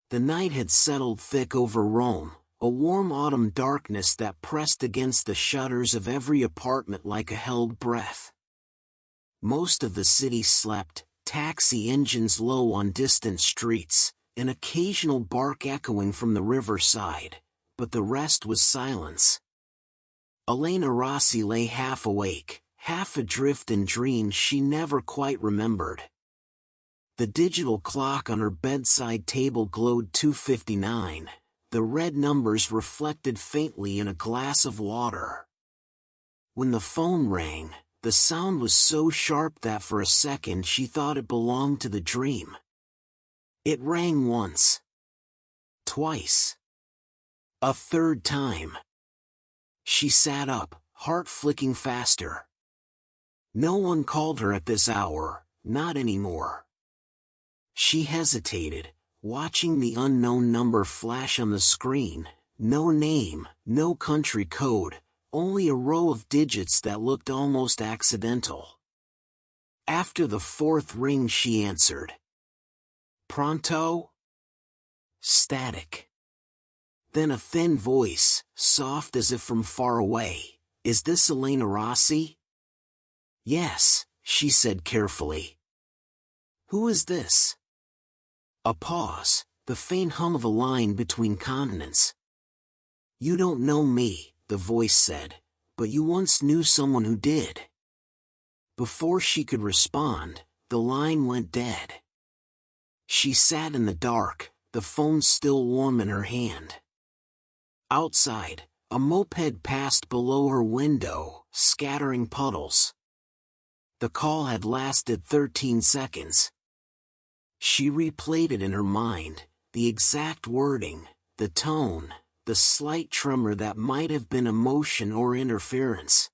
The night had settled thick over Rome, a warm autumn darkness that pressed against the shutters of every apartment like a held breath. Most of the city slept, taxi engines low on distant streets, an occasional bark echoing from the riverside, but the rest was silence. Elena Rossi lay half awake, half adrift in dreams she never quite remembered. The digital clock on her bedside table glowed 2:59, the red numbers reflected faintly in a glass of water. When the phone rang, the sound was so sharp that for a second she thought it belonged to the dream. It rang once. Twice. A third time. She sat up, heart flicking faster. No one called her at this hour, not anymore. She hesitated, watching the unknown number flash on the screen. No name, no country code, only a row of digits that looked almost accidental. After the fourth ring she answered. Pronto? Static. Then a thin voice, soft as if from far away. Is this Elena Rossi? Yes, she said carefully. Who is this? A pause, the faint hum of a line between consonants. You don't know me, the voice said, but you once knew someone who did. Before she could respond, the line went dead. She sat in the dark, the phone still warm in her hand. Outside, a moped passed below her window, scattering puddles. The call had lasted 13 seconds. She replayed it in her mind, the exact wording, the tone, the slight tremor that might have been emotion or interference.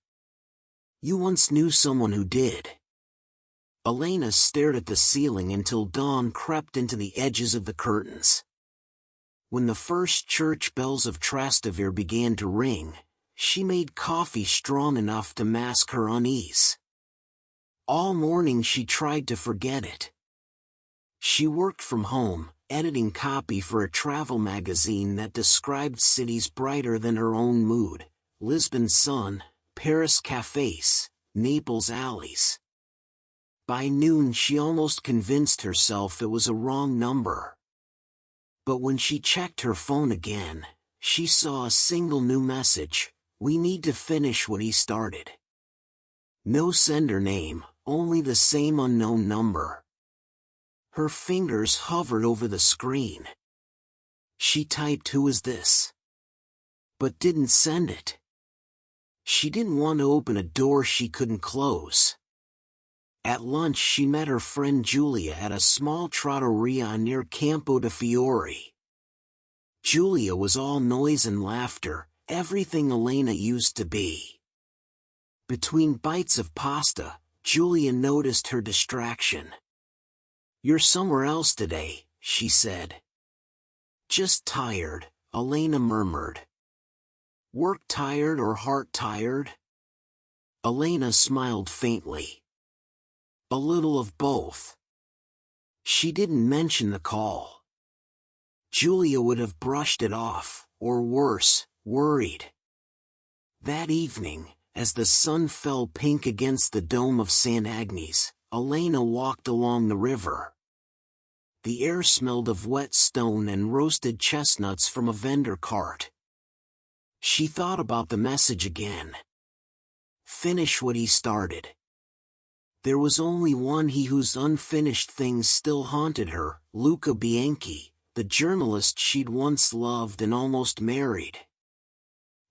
You once knew someone who did. Elena stared at the ceiling until dawn crept into the edges of the curtains. When the first church bells of Trastevere began to ring, she made coffee strong enough to mask her unease. All morning she tried to forget it. She worked from home, editing copy for a travel magazine that described cities brighter than her own mood: Lisbon's sun, Paris cafes, Naples alleys. By noon she almost convinced herself it was a wrong number. But when she checked her phone again, she saw a single new message: we need to finish what he started. No sender name, only the same unknown number. Her fingers hovered over the screen. She typed "Who is this?" but didn't send it. She didn't want to open a door she couldn't close. At lunch she met her friend Giulia at a small trattoria near Campo de Fiori. Giulia was all noise and laughter, everything Elena used to be. Between bites of pasta, Giulia noticed her distraction. You're somewhere else today, she said. Just tired, Elena murmured. Work tired or heart tired? Elena smiled faintly. A little of both. She didn't mention the call. Giulia would have brushed it off, or worse, worried. That evening, as the sun fell pink against the dome of St. Agnes, Elena walked along the river. The air smelled of wet stone and roasted chestnuts from a vendor cart. She thought about the message again. Finish what he started. There was only one he whose unfinished things still haunted her, Luca Bianchi, the journalist she'd once loved and almost married.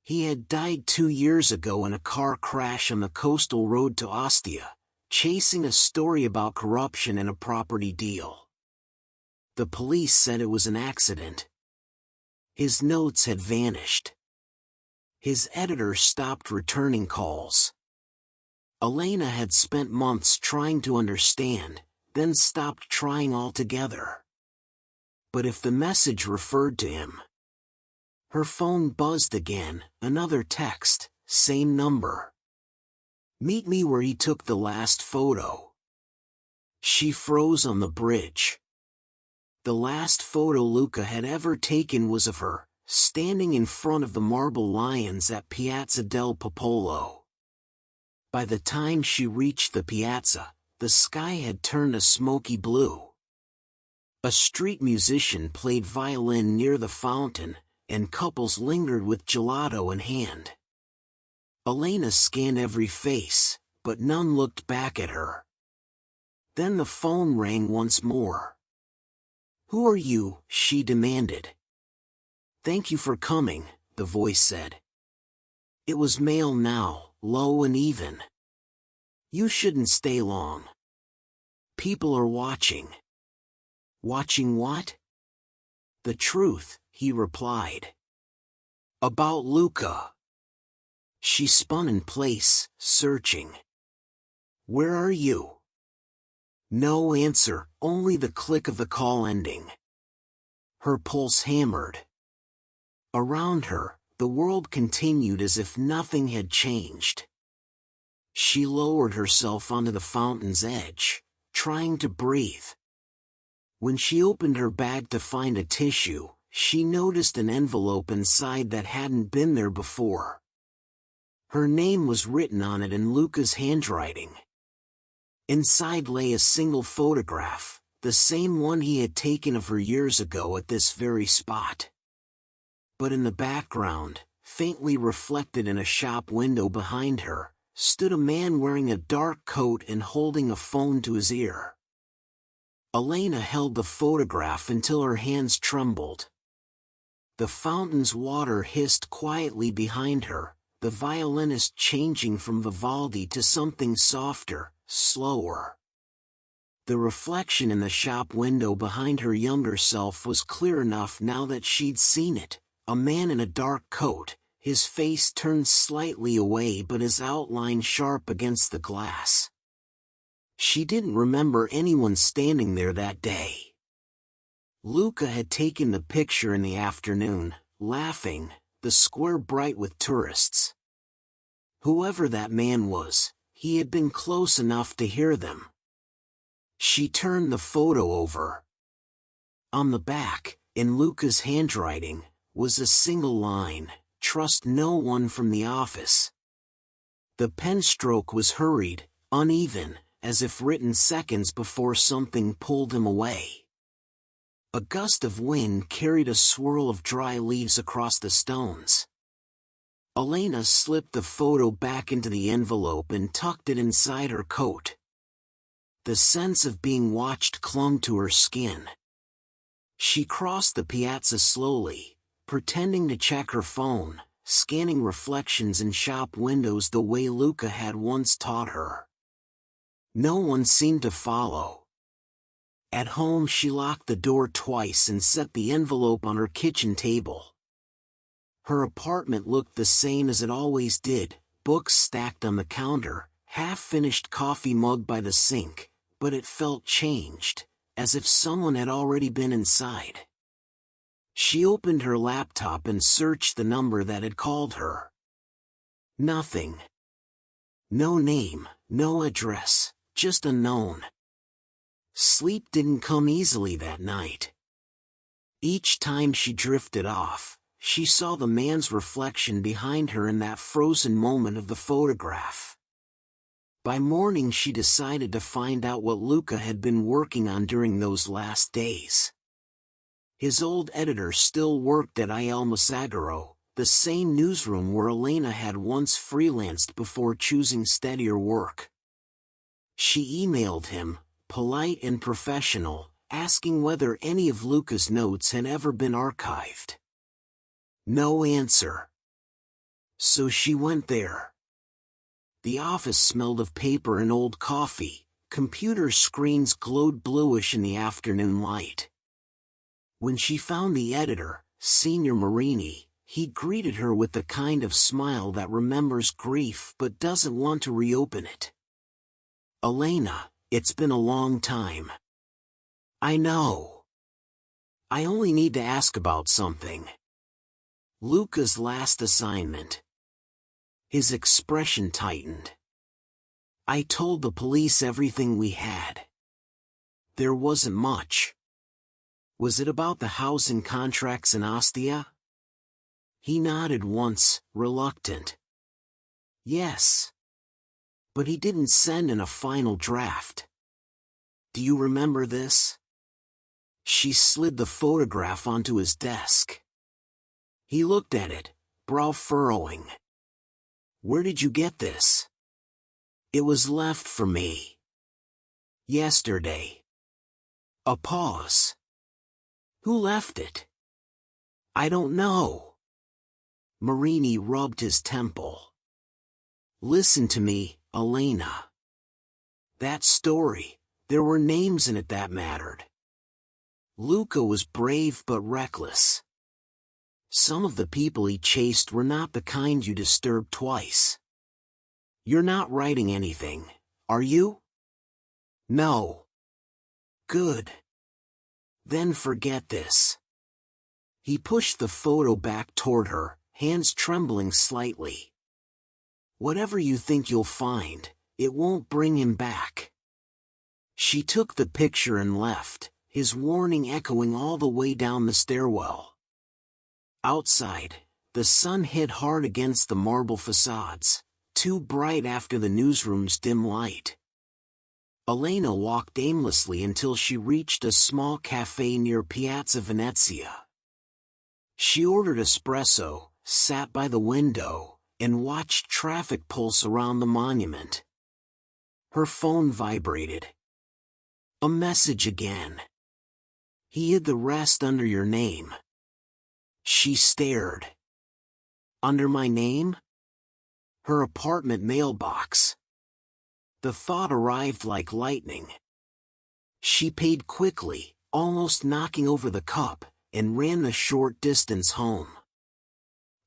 He had died 2 years ago in a car crash on the coastal road to Ostia, chasing a story about corruption and a property deal. The police said it was an accident. His notes had vanished. His editor stopped returning calls. Elena had spent months trying to understand, then stopped trying altogether. But if the message referred to him... Her phone buzzed again, another text, same number. Meet me where he took the last photo. She froze on the bridge. The last photo Luca had ever taken was of her, standing in front of the marble lions at Piazza del Popolo. By the time she reached the piazza, the sky had turned a smoky blue. A street musician played violin near the fountain, and couples lingered with gelato in hand. Elena scanned every face, but none looked back at her. Then the phone rang once more. "Who are you?" she demanded. "Thank you for coming," the voice said. It was male now, low and even. "You shouldn't stay long. People are watching." "Watching what?" "The truth," he replied. "About Luca." She spun in place, searching. "Where are you?" No answer, only the click of the call ending. Her pulse hammered. Around her, the world continued as if nothing had changed. She lowered herself onto the fountain's edge, trying to breathe. When she opened her bag to find a tissue, she noticed an envelope inside that hadn't been there before. Her name was written on it in Luca's handwriting. Inside lay a single photograph, the same one he had taken of her years ago at this very spot. But in the background, faintly reflected in a shop window behind her, stood a man wearing a dark coat and holding a phone to his ear. Elena held the photograph until her hands trembled. The fountain's water hissed quietly behind her, the violinist changing from Vivaldi to something softer, slower. The reflection in the shop window behind her younger self was clear enough now that she'd seen it, a man in a dark coat, his face turned slightly away but his outline sharp against the glass. She didn't remember anyone standing there that day. Luca had taken the picture in the afternoon, laughing, the square bright with tourists. Whoever that man was, he had been close enough to hear them. She turned the photo over. On the back, in Luca's handwriting, was a single line, "Trust no one from the office." The pen stroke was hurried, uneven, as if written seconds before something pulled him away. A gust of wind carried a swirl of dry leaves across the stones. Elena slipped the photo back into the envelope and tucked it inside her coat. The sense of being watched clung to her skin. She crossed the piazza slowly, pretending to check her phone, scanning reflections in shop windows the way Luca had once taught her. No one seemed to follow. At home she locked the door twice and set the envelope on her kitchen table. Her apartment looked the same as it always did, books stacked on the counter, half-finished coffee mug by the sink, but it felt changed, as if someone had already been inside. She opened her laptop and searched the number that had called her. Nothing. No name, no address, just unknown. Sleep didn't come easily that night. Each time she drifted off, she saw the man's reflection behind her in that frozen moment of the photograph. By morning she decided to find out what Luca had been working on during those last days. His old editor still worked at Il Messaggero, the same newsroom where Elena had once freelanced before choosing steadier work. She emailed him, polite and professional, asking whether any of Luca's notes had ever been archived. No answer. So she went there. The office smelled of paper and old coffee, computer screens glowed bluish in the afternoon light. When she found the editor, Senior Marini, he greeted her with the kind of smile that remembers grief but doesn't want to reopen it. "Elena, it's been a long time." "I know. I only need to ask about something." Luca's last assignment. His expression tightened. "I told the police everything we had. There wasn't much." Was it about the housing contracts in Ostia? He nodded once, reluctant. Yes. But he didn't send in a final draft. Do you remember this? She slid the photograph onto his desk. He looked at it, brow furrowing. Where did you get this? It was left for me. Yesterday. A pause. Who left it? I don't know. Marini rubbed his temple. Listen to me, Elena. That story, there were names in it that mattered. Luca was brave but reckless. Some of the people he chased were not the kind you disturb twice. You're not writing anything, are you? No. Good. Then forget this. He pushed the photo back toward her, hands trembling slightly. Whatever you think you'll find, it won't bring him back. She took the picture and left, his warning echoing all the way down the stairwell. Outside, the sun hit hard against the marble facades, too bright after the newsroom's dim light. Elena walked aimlessly until she reached a small cafe near Piazza Venezia. She ordered espresso, sat by the window, and watched traffic pulse around the monument. Her phone vibrated. A message again. He hid the rest under your name. She stared. Under my name? Her apartment mailbox. The thought arrived like lightning. She paid quickly, almost knocking over the cup, and ran the short distance home.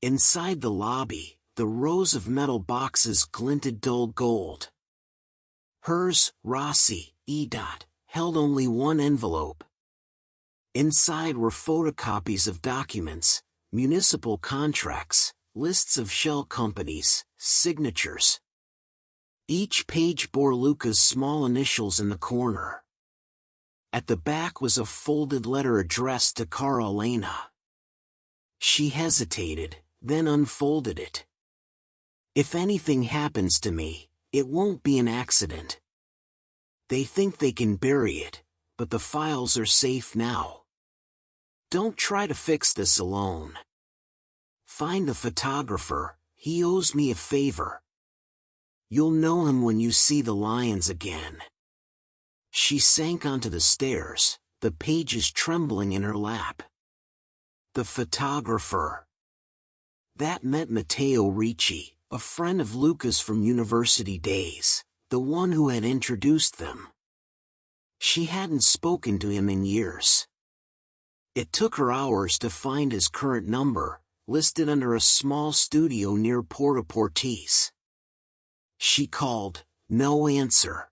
Inside the lobby, the rows of metal boxes glinted dull gold. Hers, Rossi, E. held only one envelope. Inside were photocopies of documents, municipal contracts, lists of shell companies, signatures. Each page bore Luca's small initials in the corner. At the back was a folded letter addressed to Cara Elena. She hesitated, then unfolded it. If anything happens to me, it won't be an accident. They think they can bury it, but the files are safe now. Don't try to fix this alone. Find the photographer, he owes me a favor. You'll know him when you see the lions again. She sank onto the stairs, the pages trembling in her lap. The photographer. That meant Matteo Ricci, a friend of Luca's from university days, the one who had introduced them. She hadn't spoken to him in years. It took her hours to find his current number, listed under a small studio near Porta Portese. She called, no answer.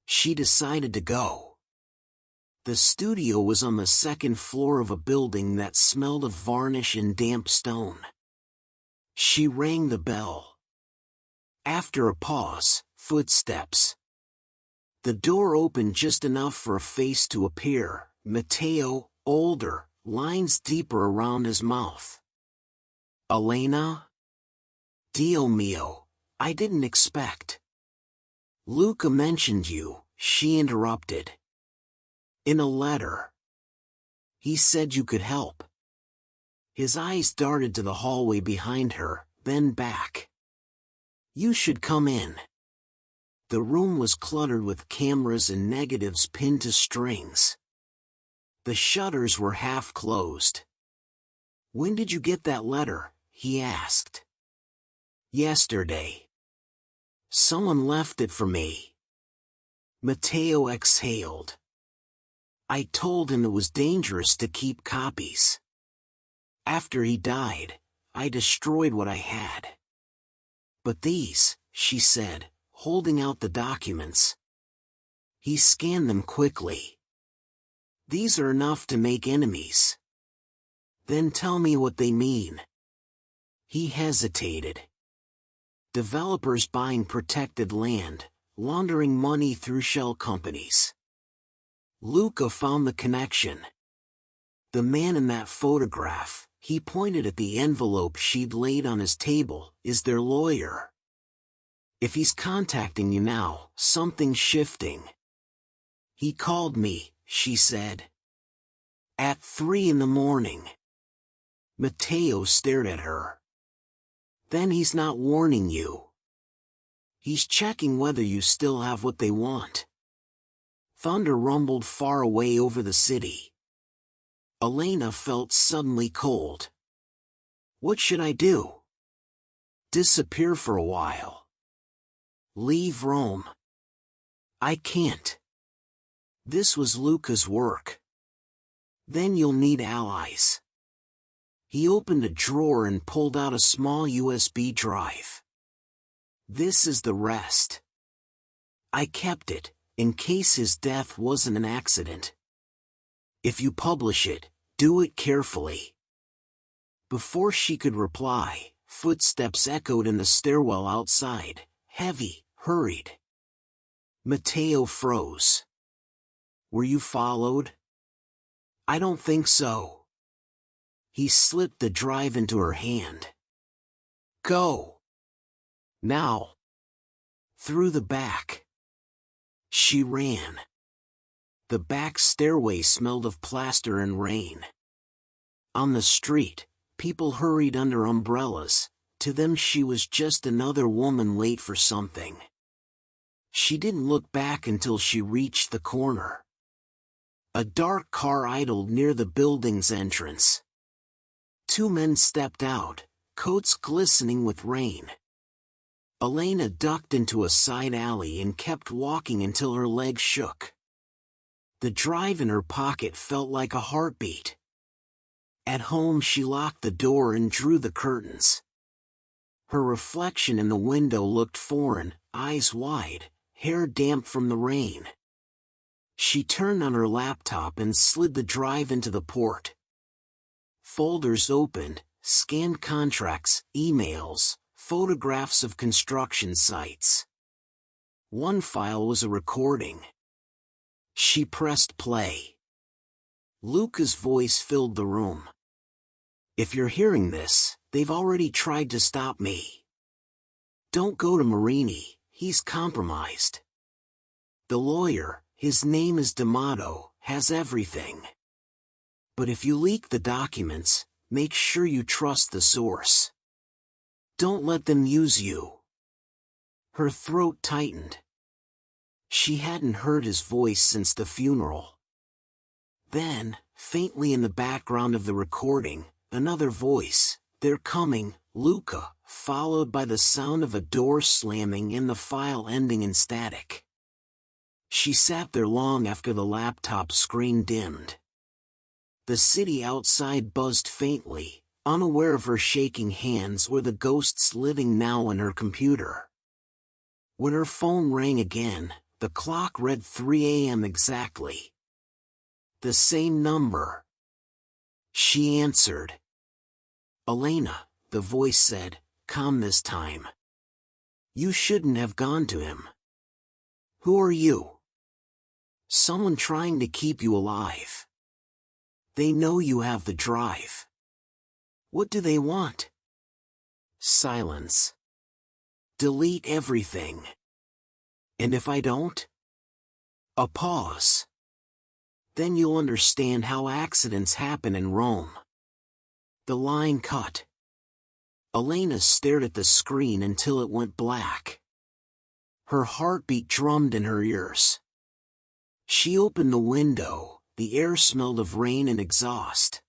She decided to go. The studio was on the second floor of a building that smelled of varnish and damp stone. She rang the bell. After a pause, footsteps. The door opened just enough for a face to appear, Matteo, older, lines deeper around his mouth. Elena? Dio mio, I didn't expect. Luca mentioned you, she interrupted. In a letter. He said you could help. His eyes darted to the hallway behind her, then back. You should come in. The room was cluttered with cameras and negatives pinned to strings. The shutters were half closed. When did you get that letter? He asked. Yesterday. Someone left it for me. Matteo exhaled. I told him it was dangerous to keep copies. After he died, I destroyed what I had. But these, she said, holding out the documents. He scanned them quickly. These are enough to make enemies. Then tell me what they mean. He hesitated. Developers buying protected land, laundering money through shell companies. Luca found the connection. The man in that photograph, he pointed at the envelope she'd laid on his table, is their lawyer. If he's contacting you now, something's shifting. He called me, she said. At 3 in the morning. Matteo stared at her. Then he's not warning you. He's checking whether you still have what they want. Thunder rumbled far away over the city. Elena felt suddenly cold. What should I do? Disappear for a while. Leave Rome. I can't. This was Luca's work. Then you'll need allies. He opened a drawer and pulled out a small USB drive. This is the rest. I kept it, in case his death wasn't an accident. If you publish it, do it carefully. Before she could reply, footsteps echoed in the stairwell outside, heavy, hurried. Matteo froze. Were you followed? I don't think so. He slipped the drive into her hand. Go. Now. Through the back. She ran. The back stairway smelled of plaster and rain. On the street, people hurried under umbrellas. To them she was just another woman late for something. She didn't look back until she reached the corner. A dark car idled near the building's entrance. 2 men stepped out, coats glistening with rain. Elena ducked into a side alley and kept walking until her legs shook. The drive in her pocket felt like a heartbeat. At home she locked the door and drew the curtains. Her reflection in the window looked foreign, eyes wide, hair damp from the rain. She turned on her laptop and slid the drive into the port. Folders opened, scanned contracts, emails, photographs of construction sites. One file was a recording. She pressed play. Luca's voice filled the room. If you're hearing this, they've already tried to stop me. Don't go to Marini, he's compromised. The lawyer, his name is D'Amato, has everything. But if you leak the documents, make sure you trust the source. Don't let them use you. Her throat tightened. She hadn't heard his voice since the funeral. Then, faintly in the background of the recording, another voice, "They're coming, Luca," followed by the sound of a door slamming and the file ending in static. She sat there long after the laptop screen dimmed. The city outside buzzed faintly, unaware of her shaking hands or the ghosts living now in her computer. When her phone rang again, the clock read 3 a.m. exactly. The same number. She answered. Elena, the voice said, calm this time. You shouldn't have gone to him. Who are you? Someone trying to keep you alive. They know you have the drive. What do they want? Silence. Delete everything. And if I don't? A pause. Then you'll understand how accidents happen in Rome. The line cut. Elena stared at the screen until it went black. Her heartbeat drummed in her ears. She opened the window, the air smelled of rain and exhaust.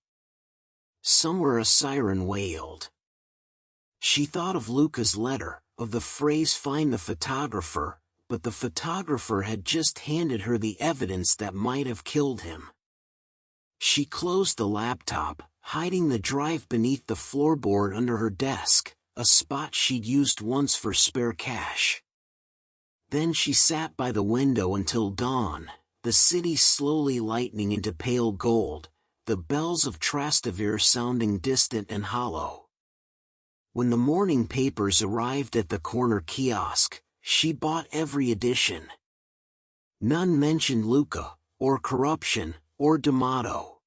Somewhere a siren wailed. She thought of Luca's letter, of the phrase "find the photographer," but the photographer had just handed her the evidence that might have killed him. She closed the laptop, hiding the drive beneath the floorboard under her desk, a spot she'd used once for spare cash. Then she sat by the window until dawn, the city slowly lightening into pale gold, the bells of Trastevere sounding distant and hollow. When the morning papers arrived at the corner kiosk, she bought every edition. None mentioned Luca, or corruption, or D'Amato.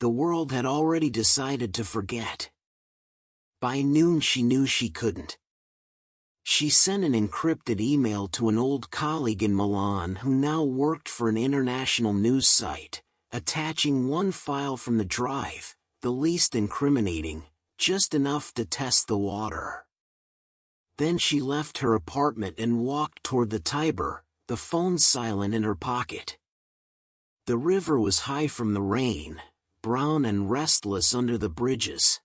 The world had already decided to forget. By noon she knew she couldn't. She sent an encrypted email to an old colleague in Milan who now worked for an international news site, attaching one file from the drive, the least incriminating, just enough to test the water. Then she left her apartment and walked toward the Tiber, the phone silent in her pocket. The river was high from the rain, brown and restless under the bridges.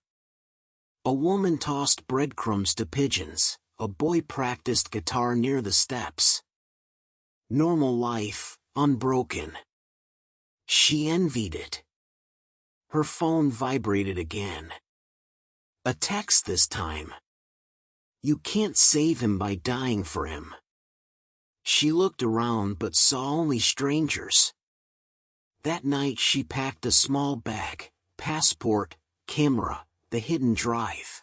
A woman tossed breadcrumbs to pigeons, a boy practiced guitar near the steps. Normal life, unbroken. She envied it. Her phone vibrated again. A text this time. You can't save him by dying for him. She looked around but saw only strangers. That night she packed a small bag, passport, camera, the hidden drive.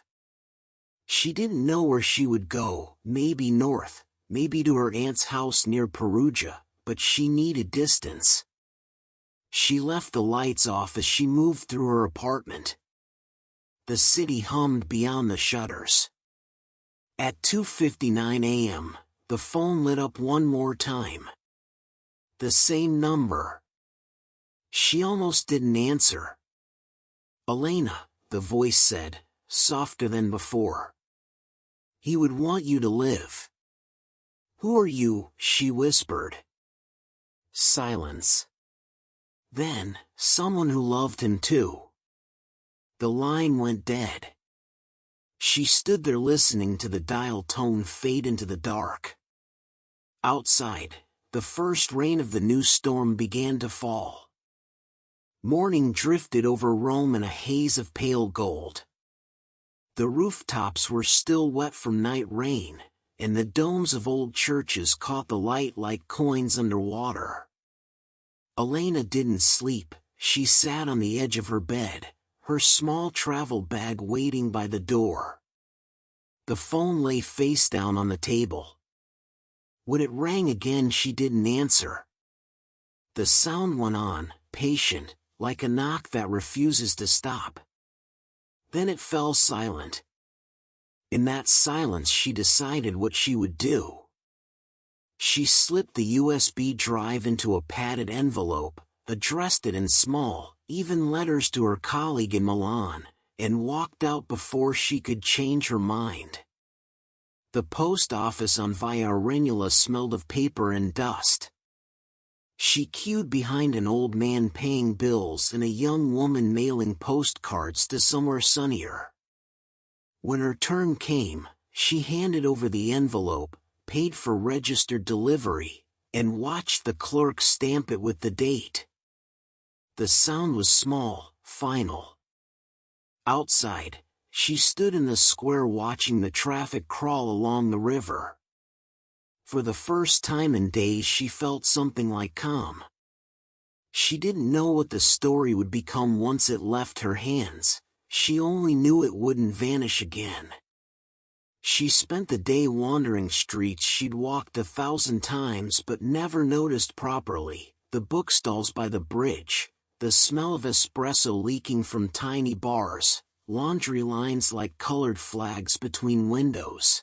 She didn't know where she would go, maybe north, maybe to her aunt's house near Perugia, but she needed distance. She left the lights off as she moved through her apartment. The city hummed beyond the shutters. At 2:59 a.m., the phone lit up one more time. The same number. She almost didn't answer. Elena, the voice said, softer than before. He would want you to live. Who are you? She whispered. Silence. Then, someone who loved him too. The line went dead. She stood there listening to the dial tone fade into the dark. Outside, the first rain of the new storm began to fall. Morning drifted over Rome in a haze of pale gold. The rooftops were still wet from night rain, and the domes of old churches caught the light like coins underwater. Elena didn't sleep. She sat on the edge of her bed, her small travel bag waiting by the door. The phone lay face down on the table. When it rang again, she didn't answer. The sound went on, patient, like a knock that refuses to stop. Then it fell silent. In that silence she decided what she would do. She slipped the USB drive into a padded envelope, addressed it in small, even letters to her colleague in Milan, and walked out before she could change her mind. The post office on Via Arenula smelled of paper and dust. She queued behind an old man paying bills and a young woman mailing postcards to somewhere sunnier. When her turn came, she handed over the envelope, paid for registered delivery, and watched the clerk stamp it with the date. The sound was small, final. Outside, she stood in the square watching the traffic crawl along the river. For the first time in days she felt something like calm. She didn't know what the story would become once it left her hands, she only knew it wouldn't vanish again. She spent the day wandering streets she'd walked 1,000 times but never noticed properly, the bookstalls by the bridge, the smell of espresso leaking from tiny bars, laundry lines like colored flags between windows.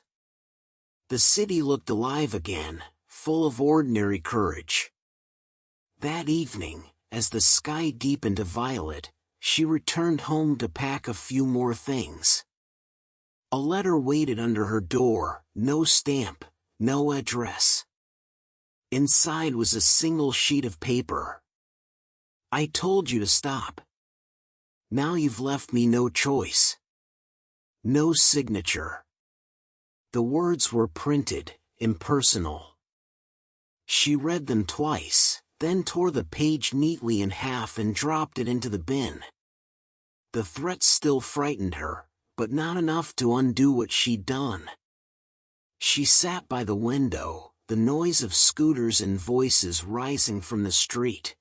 The city looked alive again, full of ordinary courage. That evening, as the sky deepened to violet, she returned home to pack a few more things. A letter waited under her door, no stamp, no address. Inside was a single sheet of paper. I told you to stop. Now you've left me no choice. No signature. The words were printed, impersonal. She read them twice, then tore the page neatly in half and dropped it into the bin. The threat still frightened her, but not enough to undo what she'd done. She sat by the window, the noise of scooters and voices rising from the street.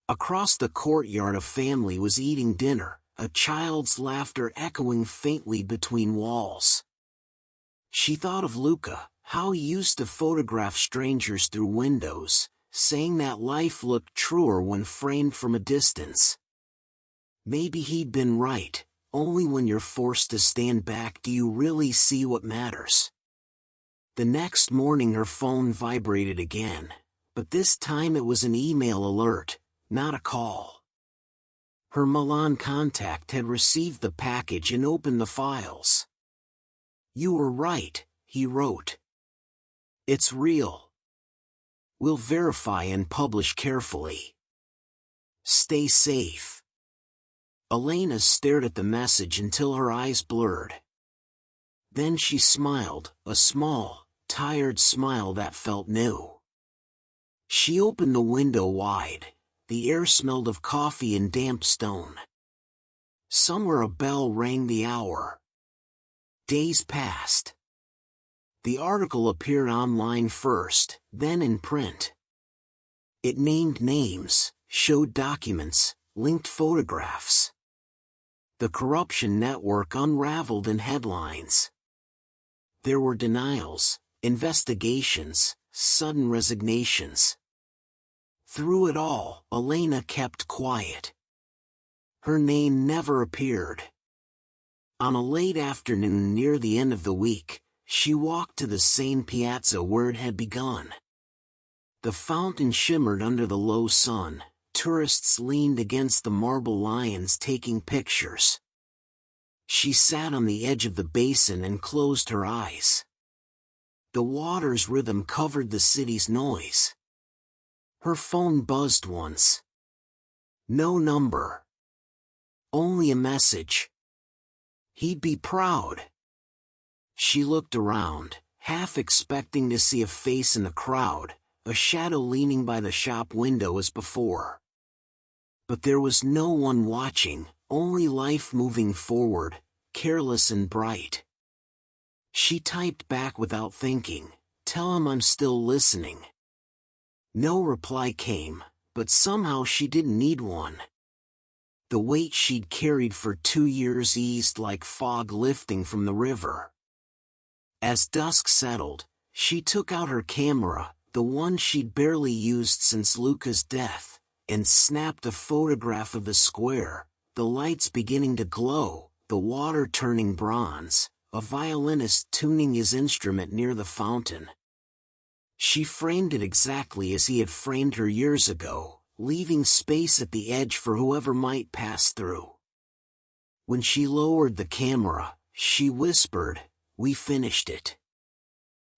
Across the courtyard a family was eating dinner, a child's laughter echoing faintly between walls. She thought of Luca, how he used to photograph strangers through windows, saying that life looked truer when framed from a distance. Maybe he'd been right. Only when you're forced to stand back do you really see what matters. The next morning her phone vibrated again, but this time it was an email alert, not a call. Her Milan contact had received the package and opened the files. "You were right," he wrote. "It's real. We'll verify and publish carefully. Stay safe." Elena stared at the message until her eyes blurred. Then she smiled, a small, tired smile that felt new. She opened the window wide. The air smelled of coffee and damp stone. Somewhere a bell rang the hour. Days passed. The article appeared online first, then in print. It named names, showed documents, linked photographs. The corruption network unraveled in headlines. There were denials, investigations, sudden resignations. Through it all, Elena kept quiet. Her name never appeared. On a late afternoon near the end of the week, she walked to the same piazza where it had begun. The fountain shimmered under the low sun. Tourists leaned against the marble lions taking pictures. She sat on the edge of the basin and closed her eyes. The water's rhythm covered the city's noise. Her phone buzzed once. No number. Only a message. He'd be proud. She looked around, half expecting to see a face in the crowd, a shadow leaning by the shop window as before. But there was no one watching, only life moving forward, careless and bright. She typed back without thinking, "Tell him I'm still listening." No reply came, but somehow she didn't need one. The weight she'd carried for 2 years eased like fog lifting from the river. As dusk settled, she took out her camera, the one she'd barely used since Luca's death, and snapped a photograph of the square, the lights beginning to glow, the water turning bronze, a violinist tuning his instrument near the fountain. She framed it exactly as he had framed her years ago, leaving space at the edge for whoever might pass through. When she lowered the camera, she whispered, "We finished it."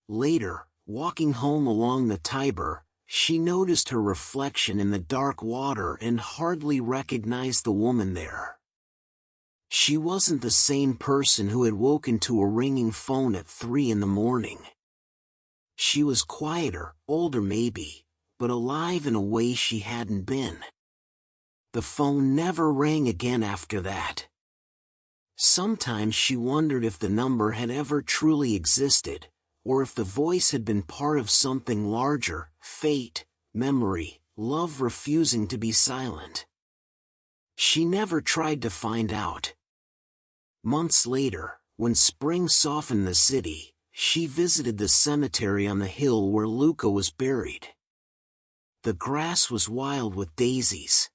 Later, walking home along the Tiber, she noticed her reflection in the dark water and hardly recognized the woman there. She wasn't the same person who had woken to a ringing phone at 3 in the morning. She was quieter, older maybe, but alive in a way she hadn't been. The phone never rang again after that. Sometimes she wondered if the number had ever truly existed, or if the voice had been part of something larger, fate, memory, love refusing to be silent. She never tried to find out. Months later, when spring softened the city, she visited the cemetery on the hill where Luca was buried. The grass was wild with daisies.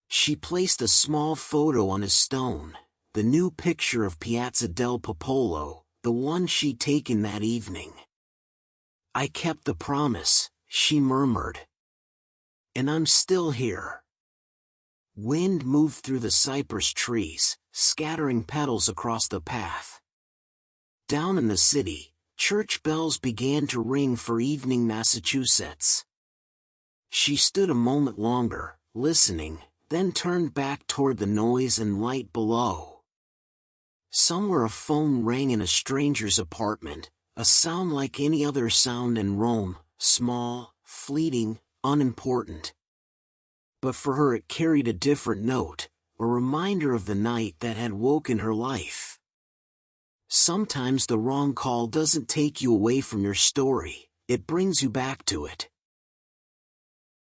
She placed a small photo on a stone, the new picture of Piazza del Popolo, the one she'd taken that evening. "I kept the promise," she murmured. "And I'm still here." Wind moved through the cypress trees, scattering petals across the path. Down in the city, church bells began to ring for evening Massachusetts. She stood a moment longer, listening, then turned back toward the noise and light below. Somewhere a phone rang in a stranger's apartment, a sound like any other sound in Rome, small, fleeting, unimportant. But for her it carried a different note, a reminder of the night that had woken her life. Sometimes the wrong call doesn't take you away from your story, it brings you back to it.